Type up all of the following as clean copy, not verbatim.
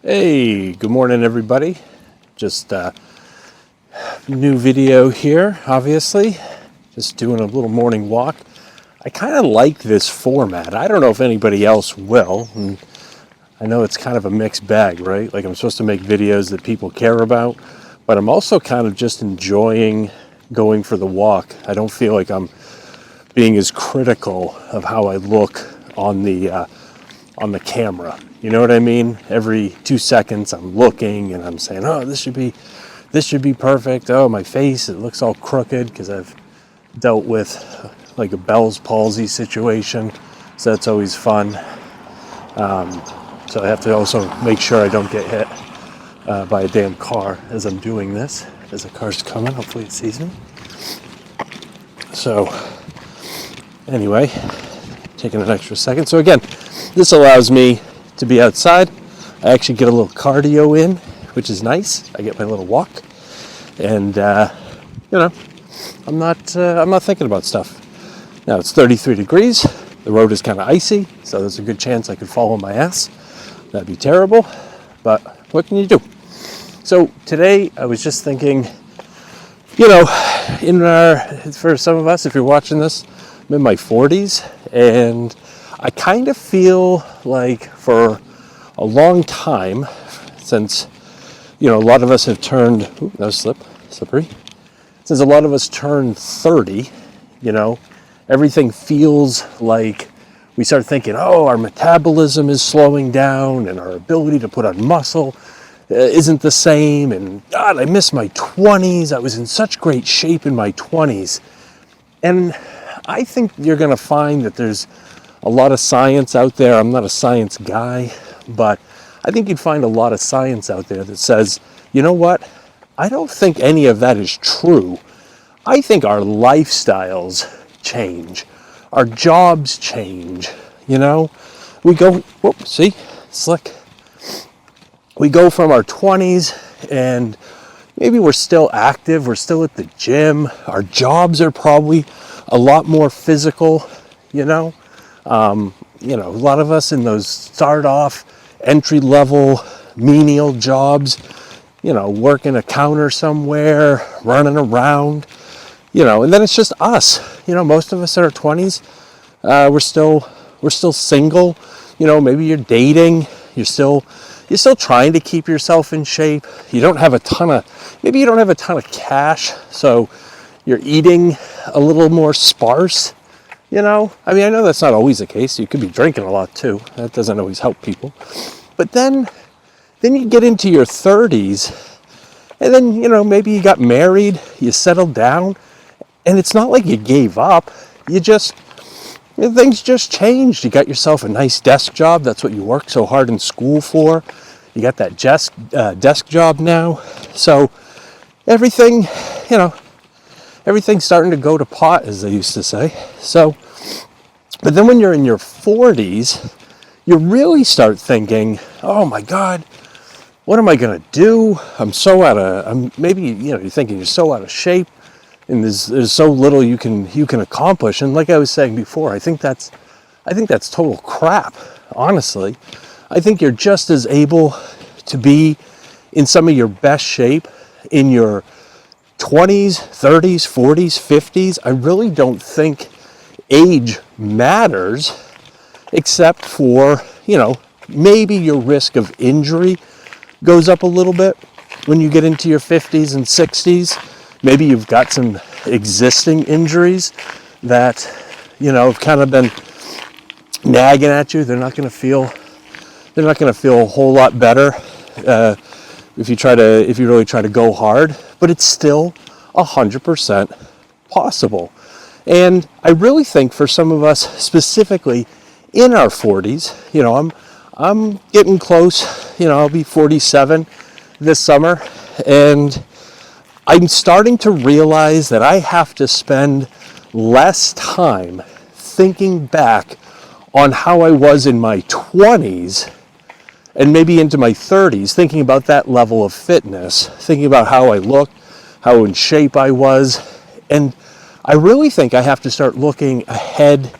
Hey, good morning everybody. Just new video here, obviously. Just doing a little morning walk. I kind of like this format. I don't know if anybody else will. And I know it's kind of a mixed bag, right? Like I'm supposed to make videos that people care about, but I'm also kind of just enjoying going for the walk. I don't feel like I'm being as critical of how I look on the camera. You know what I mean? Every 2 seconds I'm looking and I'm saying, oh, this should be perfect. Oh, my face, it looks all crooked because I've dealt with like a Bell's palsy situation. So that's always fun. So I have to also make sure I don't get hit by a damn car as I'm doing this. As a car's coming, hopefully it sees me. So anyway, taking an extra second. So again, this allows me to be outside. I actually get a little cardio in, which is nice. I get my little walk, and I'm not thinking about stuff. Now it's 33 degrees. The road is kind of icy, so there's a good chance I could fall on my ass. That'd be terrible, but what can you do? So today I was just thinking, for some of us, if you're watching this, I'm in my 40s, and I kind of feel like for a long time, since, a lot of us have turned, slippery. Since a lot of us turned 30, everything feels like we start thinking, oh, our metabolism is slowing down and our ability to put on muscle isn't the same. And God, I miss my 20s. I was in such great shape in my 20s. And I think you're going to find that there's a lot of science out there. I'm not a science guy, but I think you'd find a lot of science out there that says, you know what? I don't think any of that is true. I think our lifestyles change. Our jobs change. We go, slick. We go from our 20s and maybe we're still active. We're still at the gym. Our jobs are probably a lot more physical, a lot of us in those start off entry-level menial jobs, working a counter somewhere, running around, and then it's just us. Most of us in our 20s, we're still single. Maybe you're dating, you're still trying to keep yourself in shape. You don't have a ton of cash, so you're eating a little more sparse. I know that's not always the case. You could be drinking a lot too. That doesn't always help people. But then you get into your 30s, and then, maybe you got married, you settled down, and it's not like you gave up. Things just changed. You got yourself a nice desk job. That's what you worked so hard in school for. You got that desk job now. So everything's starting to go to pot, as they used to say. So, but then when you're in your 40s, you really start thinking, oh my God, what am I going to do? You're thinking you're so out of shape and there's so little you can accomplish. And like I was saying before, I think that's total crap, honestly. I think you're just as able to be in some of your best shape in your 20s, 30s, 40s, 50s. I really don't think age matters, except for, maybe your risk of injury goes up a little bit when you get into your 50s and 60s. Maybe you've got some existing injuries that, have kind of been nagging at you. They're not going to feel a whole lot better if you really try to go hard, but it's still 100% possible. And I really think for some of us, specifically in our 40s, I'm getting close. I'll be 47 this summer, and I'm starting to realize that I have to spend less time thinking back on how I was in my 20s and maybe into my 30s, thinking about that level of fitness, thinking about how I looked, how in shape I was. And I really think I have to start looking ahead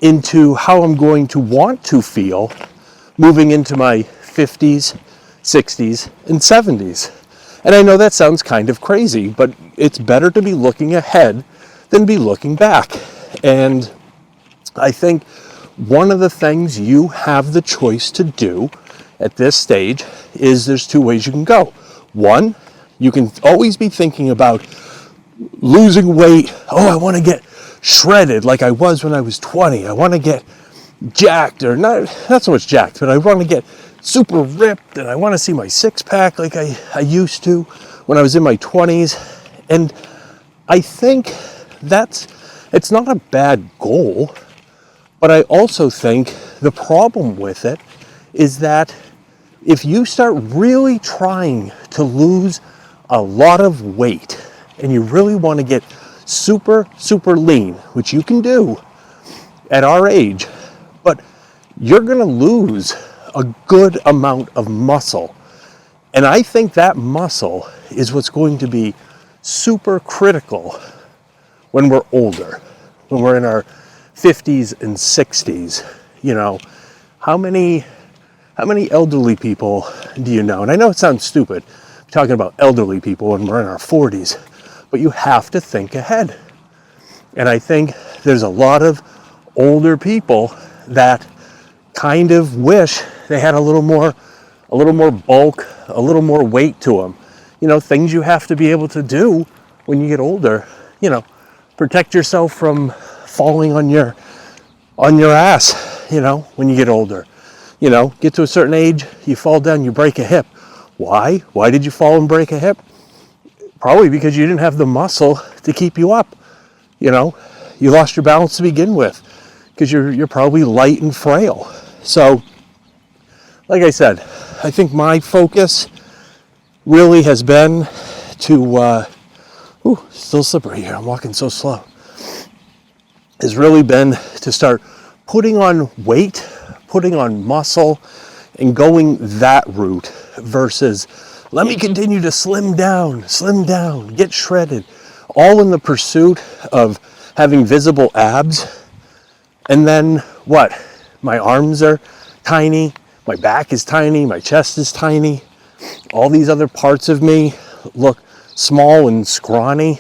into how I'm going to want to feel moving into my 50s 60s, and 70s. And I know that sounds kind of crazy, but it's better to be looking ahead than be looking back. And I think one of the things you have the choice to do at this stage is there's two ways you can go. One, you can always be thinking about losing weight. Oh, I want to get shredded like I was when I was 20. I want to get jacked, or not so much jacked, but I want to get super ripped, and I want to see my six-pack like I used to when I was in my 20s. And I think it's not a bad goal, but I also think the problem with it is that if you start really trying to lose a lot of weight and you really want to get super, super lean, which you can do at our age, but you're going to lose a good amount of muscle. And I think that muscle is what's going to be super critical when we're older, when we're in our 50s and 60s. You know, how many elderly people do you know? And I know it sounds stupid talking about elderly people when we're in our 40s, but you have to think ahead. And I think there's a lot of older people that kind of wish they had a little more bulk, a little more weight to them. You know, things you have to be able to do when you get older. You know, protect yourself from falling on your ass, you know, when you get older. You know, get to a certain age, you fall down, you break a hip. Why? Why did you fall and break a hip? Probably because you didn't have the muscle to keep you up. You know, you lost your balance to begin with because you're probably light and frail. So, like I said, I think my focus really has been to, still slippery here, I'm walking so slow, has really been to start putting on weight, putting on muscle, and going that route versus let me continue to slim down, get shredded, all in the pursuit of having visible abs. And then what? My arms are tiny, my back is tiny, my chest is tiny. All these other parts of me look small and scrawny.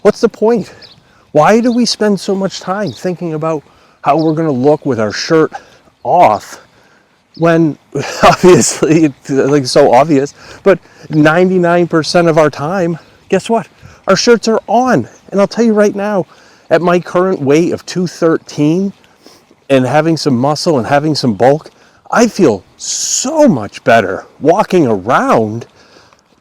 What's the point? Why do we spend so much time thinking about how we're going to look with our shirt off when obviously it's like so obvious, but 99% of our time, guess what? Our shirts are on. And I'll tell you right now, at my current weight of 213 and having some muscle and having some bulk, I feel so much better walking around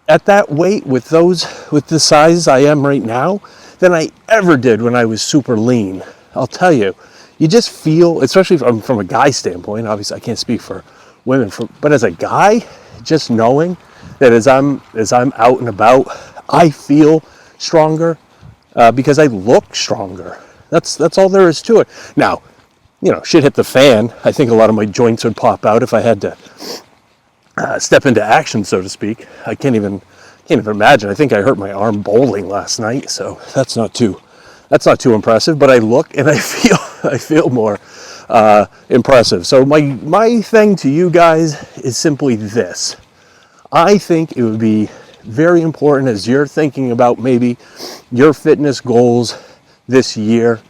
at that weight with the size I am right now than I ever did when I was super lean. I'll tell you, you just feel, especially from a guy standpoint, obviously I can't speak for women, but as a guy, just knowing that as I'm out and about, I feel stronger because I look stronger. That's all there is to it. Now, you know, shit hit the fan. I think a lot of my joints would pop out if I had to step into action, so to speak. I can't even imagine. I think I hurt my arm bowling last night, so that's not too impressive. But I look and I feel more impressive. So my thing to you guys is simply this. I think it would be very important as you're thinking about maybe your fitness goals this year.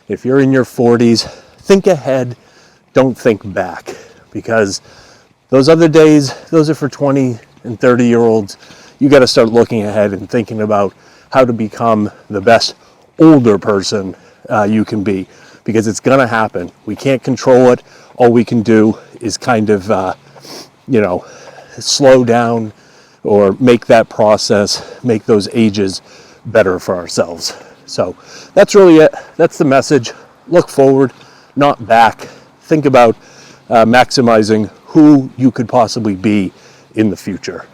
If you're in your 40s, think ahead, don't think back, because those other days, those are for 20 and 30-year-olds. You got to start looking ahead and thinking about how to become the best older person you can be, because it's going to happen. We can't control it. All we can do is kind of, slow down or make that process, make those ages better for ourselves. So that's really it. That's the message. Look forward, not back. Think about maximizing who you could possibly be in the future.